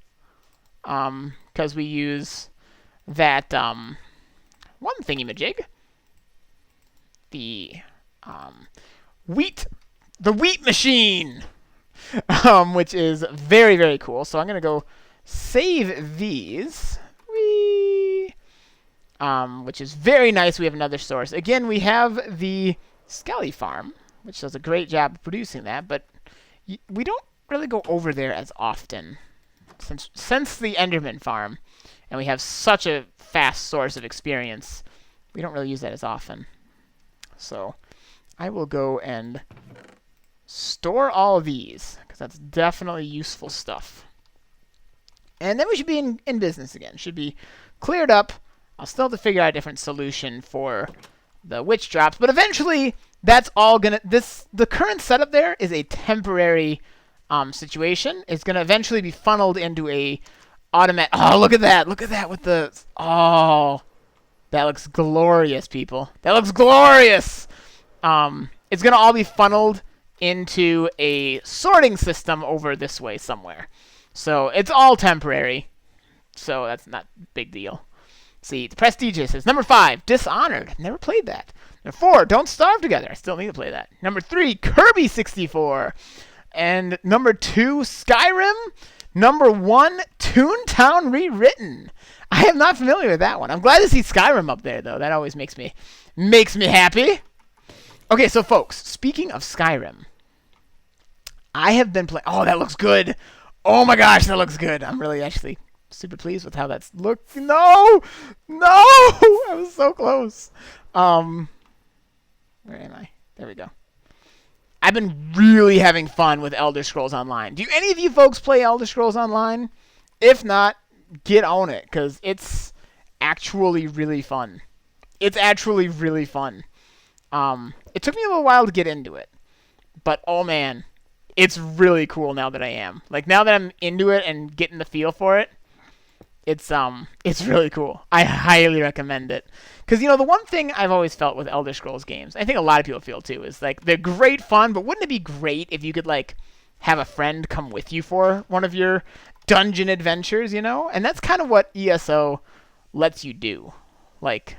because we use that one thingy-majig, the wheat machine, which is very, very cool. So I'm gonna go save these. Which is very nice. We have another source. Again, we have the Skelly farm, which does a great job of producing that, but we don't really go over there as often since the Enderman farm, and we have such a fast source of experience. We don't really use that as often. So I will go and store all of these, because that's definitely useful stuff. And then we should be in business again. Should be cleared up. I'll still have to figure out a different solution for the witch drops, but eventually that's all gonna. The current setup there is a temporary situation. It's gonna eventually be funneled into a automatic. Oh, look at that! Look at that with the. Oh, that looks glorious, people. That looks glorious. It's gonna all be funneled into a sorting system over this way somewhere. So it's all temporary. So that's not a big deal. See, the prestigious is number 5, Dishonored. Never played that. Number 4, Don't Starve Together. I still need to play that. Number 3, Kirby 64. And number 2, Skyrim. Number 1, Toontown Rewritten. I am not familiar with that one. I'm glad to see Skyrim up there, though. That always makes me happy. Okay, so folks, speaking of Skyrim, I have been playing. Oh, that looks good. Oh my gosh, that looks good. I'm really actually super pleased with how that's looked. No, I was so close. Where am I? There we go. I've been really having fun with Elder Scrolls Online. Do any of you folks play Elder Scrolls Online? If not, get on it, because it's actually really fun. It's actually really fun. It took me a little while to get into it, but oh man, it's really cool now that I am. Like, now that I'm into it and getting the feel for it, it's really cool. I highly recommend it. Because, the one thing I've always felt with Elder Scrolls games, I think a lot of people feel too, is like they're great fun, but wouldn't it be great if you could like have a friend come with you for one of your dungeon adventures, And that's kind of what ESO lets you do. Like,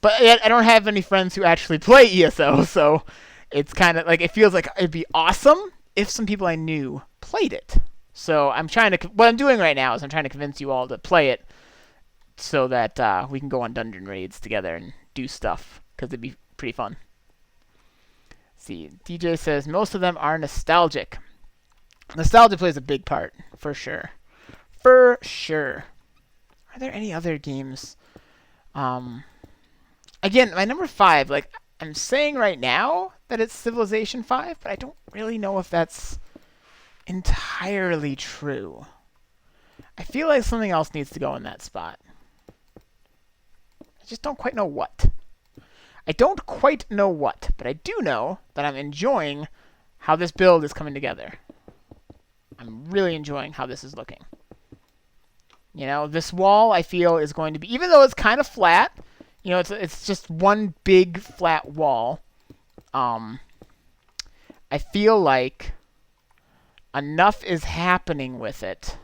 but I don't have any friends who actually play ESO, so it's kind of like, it feels like it'd be awesome if some people I knew played it. So what I'm doing right now is I'm trying to convince you all to play it so that we can go on dungeon raids together and do stuff, because it'd be pretty fun. See, DJ says most of them are nostalgic. Nostalgia plays a big part, for sure. For sure. Are there any other games? Again, my number 5, like, I'm saying right now that it's Civilization 5, but I don't really know if that's entirely true. I feel like something else needs to go in that spot. I just don't quite know what. I don't quite know what, but I do know that I'm enjoying how this build is coming together. I'm really enjoying how this is looking. You know, this wall I feel is going to be, even though it's kind of flat, you know, it's just one big flat wall. I feel like enough is happening with it.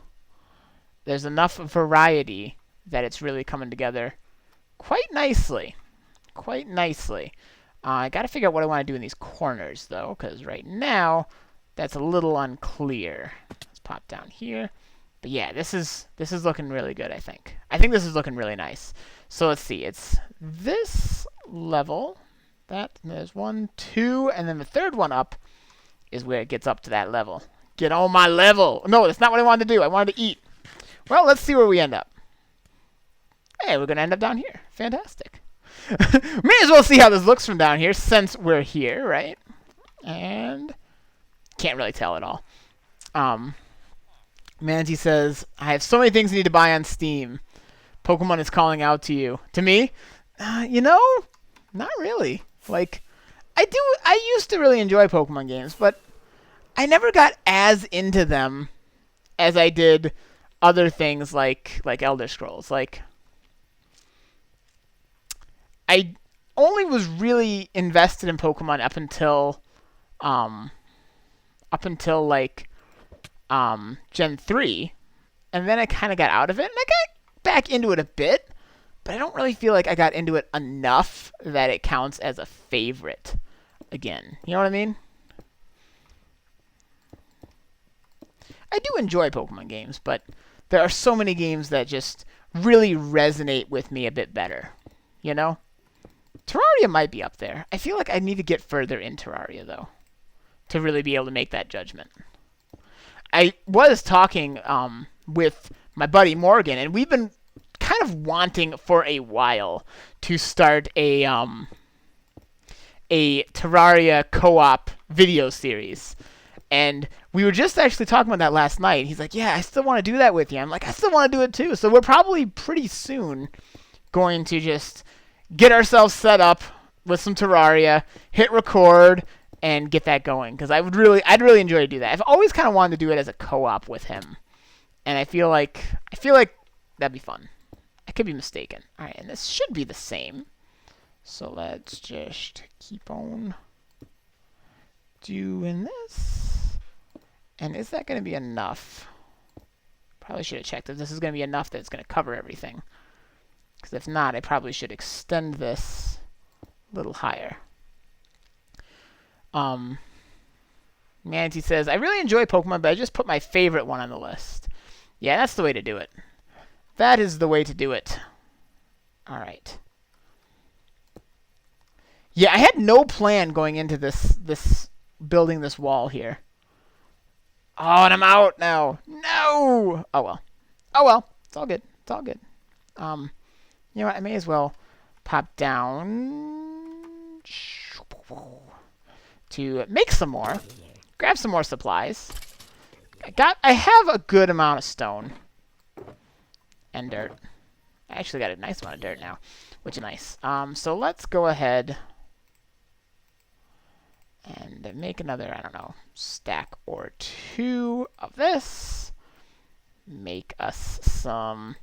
There's enough variety that it's really coming together quite nicely. Quite nicely. I got to figure out what I want to do in these corners, though, because right now that's a little unclear. Let's pop down here. But yeah, this is looking really good, I think. I think this is looking really nice. So let's see. It's this level. There's 1, 2, and then the third one up is where it gets up to that level. Get on my level. No, that's not what I wanted to do. I wanted to eat. Well, let's see where we end up. Hey, we're going to end up down here. Fantastic. May as well see how this looks from down here since we're here, right? And can't really tell at all. Manti says, I have so many things I need to buy on Steam. Pokemon is calling out to you. To me? You know, not really. Like, I used to really enjoy Pokemon games, but I never got as into them as I did other things like Elder Scrolls. Like, I only was really invested in Pokemon up until like Gen 3, and then I kind of got out of it, and I got back into it a bit, but I don't really feel like I got into it enough that it counts as a favorite again. You know what I mean? I do enjoy Pokemon games, but there are so many games that just really resonate with me a bit better. You know? Terraria might be up there. I feel like I need to get further in Terraria, though, to really be able to make that judgment. I was talking with my buddy Morgan, and we've been kind of wanting for a while to start a Terraria co-op video series. And we were just actually talking about that last night. He's like, yeah, I still want to do that with you. I'm like, I still want to do it too. So we're probably pretty soon going to just get ourselves set up with some Terraria, hit record, and get that going. Because I'd really enjoy to do that. I've always kind of wanted to do it as a co-op with him. And I feel like that'd be fun. I could be mistaken. All right, and this should be the same. So let's just keep on doing this. And is that going to be enough? Probably should have checked if this is going to be enough that it's going to cover everything. Because if not, I probably should extend this a little higher. Manti says, I really enjoy Pokemon, but I just put my favorite one on the list. Yeah, that's the way to do it. That is the way to do it. All right. Yeah, I had no plan going into this building this wall here. Oh, and I'm out now. No! Oh, well. Oh, well. It's all good. It's all good. You know what? I may as well pop down to make some more. Grab some more supplies. I have a good amount of stone. And dirt. I actually got a nice amount of dirt now, which is nice. So let's go ahead and make another, I don't know, stack or two of this. Make us some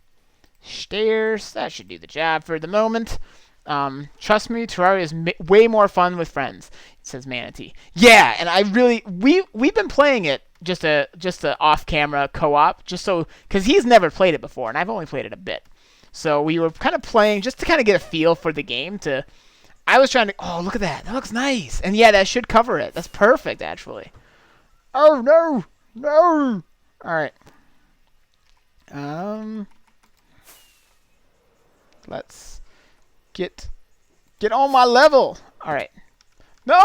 stairs. That should do the job for the moment. Trust me, Terraria is way more fun with friends, says Manatee. Yeah, and I really, we've been playing it just a off-camera co-op, just so, because he's never played it before, and I've only played it a bit. So we were kind of playing just to kind of get a feel for the game. I was trying to, oh, look at that. That looks nice. And yeah, that should cover it. That's perfect, actually. Oh, no. No. All right. Let's get Get on my level. All right. No!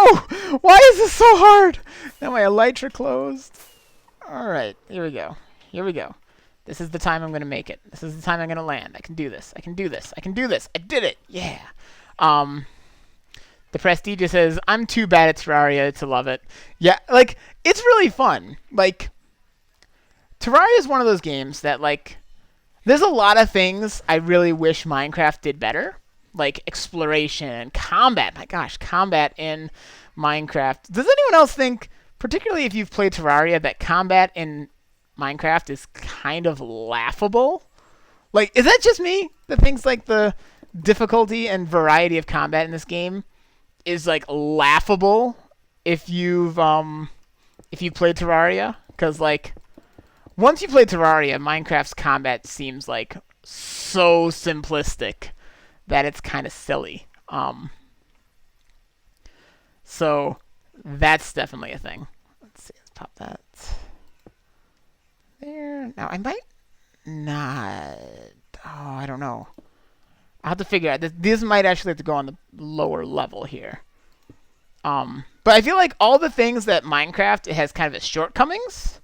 Why is this so hard? Now my elytra closed. All right. Here we go. Here we go. This is the time I'm going to make it. This is the time I'm going to land. I can do this. I can do this. I can do this. I did it. Yeah. The Prestige says, I'm too bad at Terraria to love it. Yeah, like, it's really fun. Like, Terraria is one of those games that, like, there's a lot of things I really wish Minecraft did better. Like, exploration and combat. My gosh, combat in Minecraft. Does anyone else think, particularly if you've played Terraria, that combat in Minecraft is kind of laughable? Like, is that just me that thinks, like, the difficulty and variety of combat in this game is like laughable if you've played Terraria? Because like once you play Terraria, Minecraft's combat seems like so simplistic that it's kind of silly. So that's definitely a thing. Let's see, let's pop that there. Now I might not. Oh, I don't know. I'll have to figure out. This might actually have to go on the lower level here. But I feel like all the things that Minecraft has kind of its shortcomings,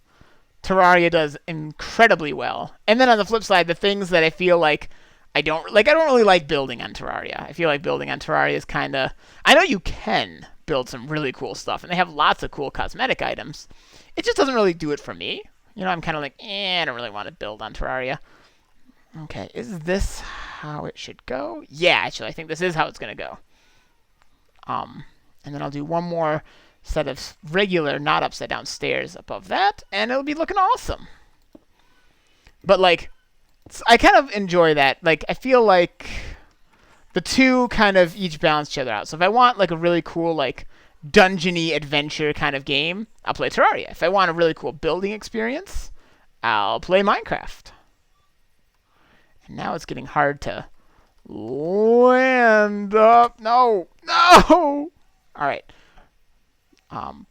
Terraria does incredibly well. And then on the flip side, the things that I feel like I don't really like building on Terraria. I feel like building on Terraria is kind of... I know you can build some really cool stuff, and they have lots of cool cosmetic items. It just doesn't really do it for me. You know, I'm kind of like, I don't really want to build on Terraria. Okay, is this how it should go? Yeah, actually, I think this is how it's going to go. And then I'll do one more set of regular, not upside down stairs above that, and it'll be looking awesome. But, like, I kind of enjoy that. Like, I feel like the two kind of each balance each other out. So if I want, like, a really cool, like, dungeony adventure kind of game, I'll play Terraria. If I want a really cool building experience, I'll play Minecraft. Now it's getting hard to land up. No! No! All right.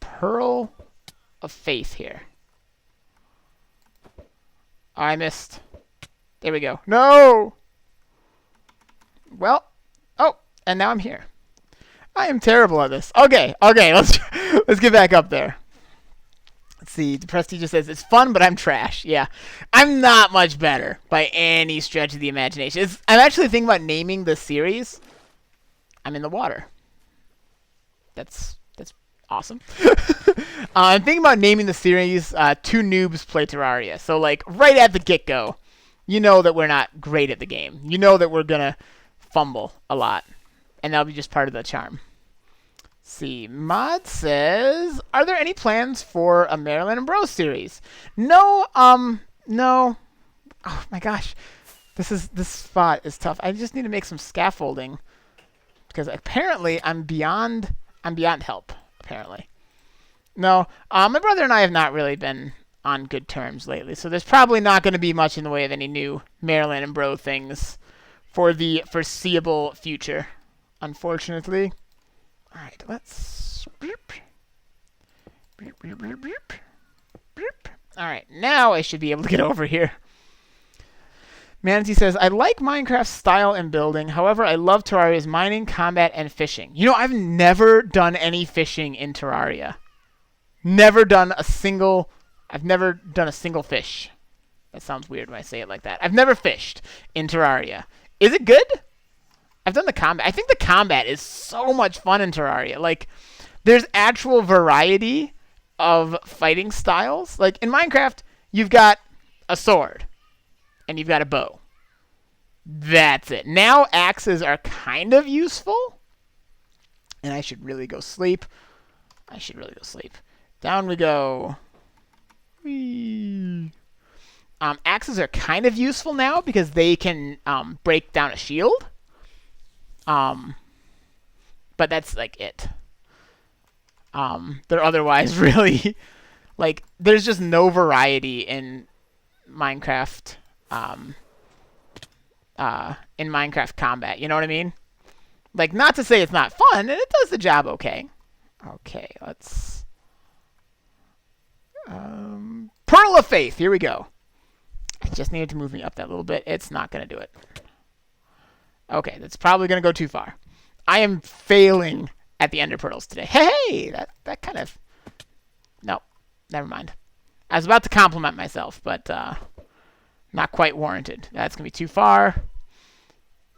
Pearl of Faith here. Oh, I missed. There we go. No! Well, oh, and now I'm here. I am terrible at this. Okay, let's get back up there. Let's see, the Prestige says, it's fun, but I'm trash. Yeah, I'm not much better by any stretch of the imagination. I'm actually thinking about naming the series. I'm in the water. That's awesome. I'm thinking about naming the series Two Noobs Play Terraria. So, like, right at the get-go, you know that we're not great at the game. You know that we're going to fumble a lot. And that'll be just part of the charm. See, Mod says, are there any plans for a Marriland and Bros series? No, no. Oh my gosh, this spot is tough. I just need to make some scaffolding because apparently I'm beyond help. Apparently, no. My brother and I have not really been on good terms lately, so there's probably not going to be much in the way of any new Marriland and Bro things for the foreseeable future, unfortunately. All right, let's... All right, now I should be able to get over here. Manatee says, I like Minecraft's style and building. However, I love Terraria's mining, combat, and fishing. You know, I've never done any fishing in Terraria. I've never done a single fish. That sounds weird when I say it like that. I've never fished in Terraria. Is it good? I've done the combat. I think the combat is so much fun in Terraria. Like, there's actual variety of fighting styles. Like, in Minecraft, you've got a sword, and you've got a bow. That's it. Now, axes are kind of useful. And I should really go sleep. Down we go. Whee. Axes are kind of useful now because they can break down a shield. But that's like it. They're otherwise really like there's just no variety in Minecraft combat, you know what I mean? Like, not to say it's not fun, and it does the job okay. Okay, let's Pearl of Faith, here we go. I just needed to move me up that little bit. It's not gonna do it. Okay, that's probably going to go too far. I am failing at the ender pearls today. Hey, that kind of... No, never mind. I was about to compliment myself, but not quite warranted. That's going to be too far.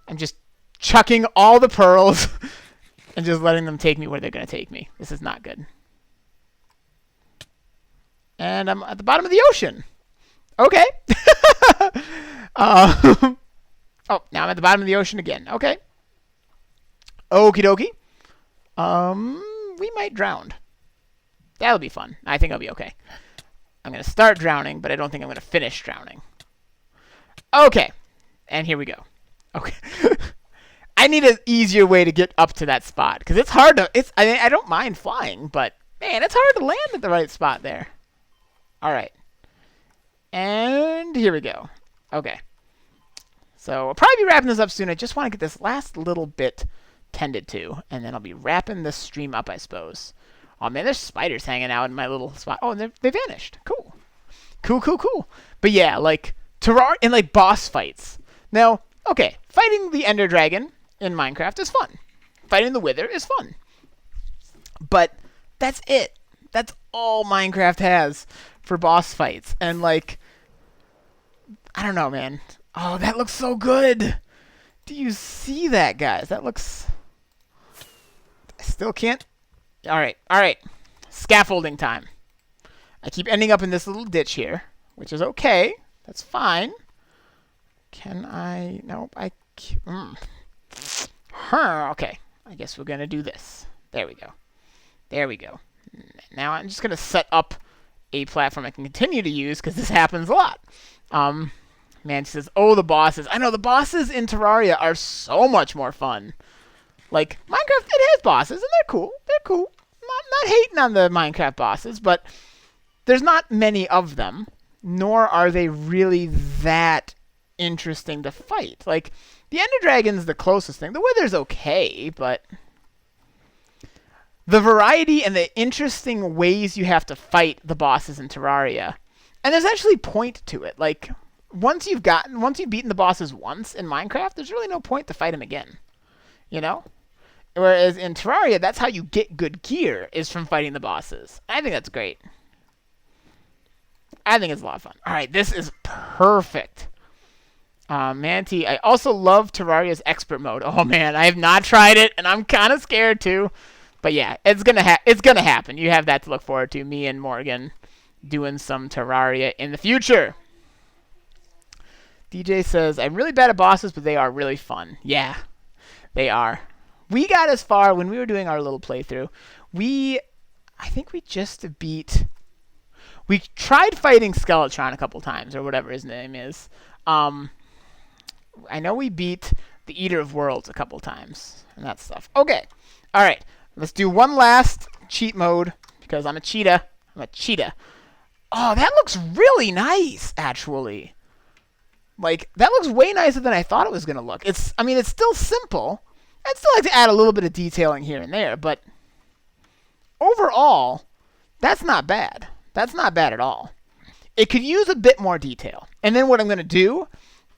I'm just chucking all the pearls and just letting them take me where they're going to take me. This is not good. And I'm at the bottom of the ocean. Okay. Oh, now I'm at the bottom of the ocean again. Okay. Okie dokie. We might drown. That'll be fun. I think I'll be okay. I'm going to start drowning, but I don't think I'm going to finish drowning. Okay. And here we go. Okay. I need an easier way to get up to that spot, because it's hard to... I don't mind flying, but, man, it's hard to land at the right spot there. All right. And here we go. Okay. So I'll probably be wrapping this up soon. I just want to get this last little bit tended to, and then I'll be wrapping this stream up, I suppose. Oh, man, there's spiders hanging out in my little spot. Oh, and they vanished. Cool. Cool. But yeah, like, in like boss fights. Now, okay, fighting the Ender Dragon in Minecraft is fun. Fighting the Wither is fun. But that's it. That's all Minecraft has for boss fights. And, like, I don't know, man. Oh, that looks so good. Do you see that, guys? That looks... I still can't... All right. Scaffolding time. I keep ending up in this little ditch here, which is okay. That's fine. Can I... Nope, I... Okay. I guess we're going to do this. There we go. Now I'm just going to set up a platform I can continue to use, because this happens a lot. Man, she says, oh, the bosses. I know, the bosses in Terraria are so much more fun. Like, Minecraft, it has bosses, and they're cool. I'm not hating on the Minecraft bosses, but there's not many of them, nor are they really that interesting to fight. Like, the Ender Dragon's the closest thing. The Wither's okay, but the variety and the interesting ways you have to fight the bosses in Terraria, and there's actually point to it. Like, once you've beaten the bosses once in Minecraft, there's really no point to fight them again. You know? Whereas in Terraria, that's how you get good gear, is from fighting the bosses. I think that's great. I think it's a lot of fun. All right, this is perfect. Manti, I also love Terraria's expert mode. Oh man, I have not tried it, and I'm kind of scared too. But yeah, it's gonna happen. You have that to look forward to. Me and Morgan doing some Terraria in the future. DJ says, I'm really bad at bosses, but they are really fun. Yeah, they are. We got as far when we were doing our little playthrough. I think we just beat... We tried fighting Skeletron a couple times, or whatever his name is. I know we beat the Eater of Worlds a couple times, and that stuff. Okay, all right. Let's do one last cheat mode, because I'm a cheetah. Oh, that looks really nice, actually. Like, that looks way nicer than I thought it was going to look. It's still simple. I'd still like to add a little bit of detailing here and there, but overall, that's not bad. That's not bad at all. It could use a bit more detail. And then what I'm going to do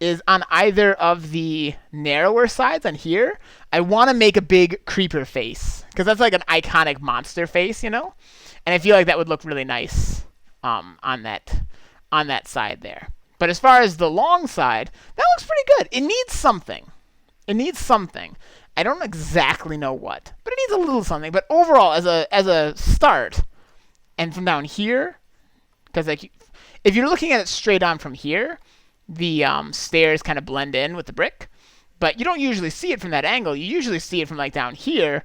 is on either of the narrower sides on here, I want to make a big creeper face, because that's like an iconic monster face, you know? And I feel like that would look really nice on that side there. But as far as the long side, that looks pretty good. It needs something. I don't exactly know what, but it needs a little something. But overall, as a start, and from down here, because like if you're looking at it straight on from here, the stairs kind of blend in with the brick, but you don't usually see it from that angle. You usually see it from like down here,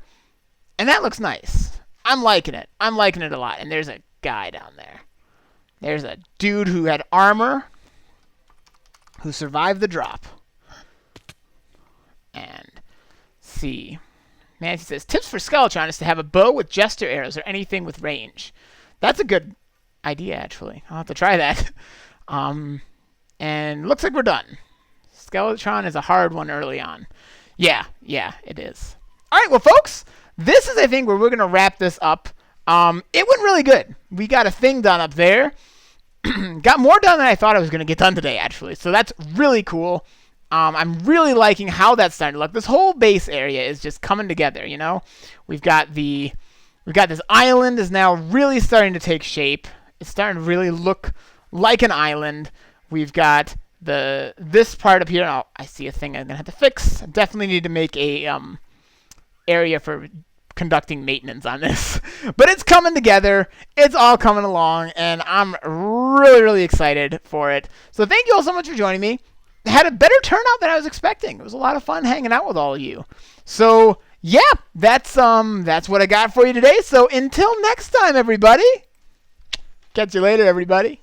and that looks nice. I'm liking it. I'm liking it a lot. And there's a guy down there. There's a dude who had armor, who survived the drop. And see. Nancy says, tips for Skeletron is to have a bow with jester arrows or anything with range. That's a good idea, actually. I'll have to try that. And looks like we're done. Skeletron is a hard one early on. Yeah, it is. All right, well, folks, this is, I think, where we're going to wrap this up. It went really good. We got a thing done up there. Got more done than I thought I was going to get done today, actually. So that's really cool. I'm really liking how that's starting to look. This whole base area is just coming together, you know? We've got this island is now really starting to take shape. It's starting to really look like an island. We've got this part up here. Oh, I see a thing I'm going to have to fix. I definitely need to make a area for conducting maintenance on this. But it's coming together. It's all coming along, and I'm really, really excited for it. So thank you all so much for joining me. Had a better turnout than I was expecting. It was a lot of fun hanging out with all of you. So yeah, that's what I got for you today. So until next time, everybody. Catch you later, everybody.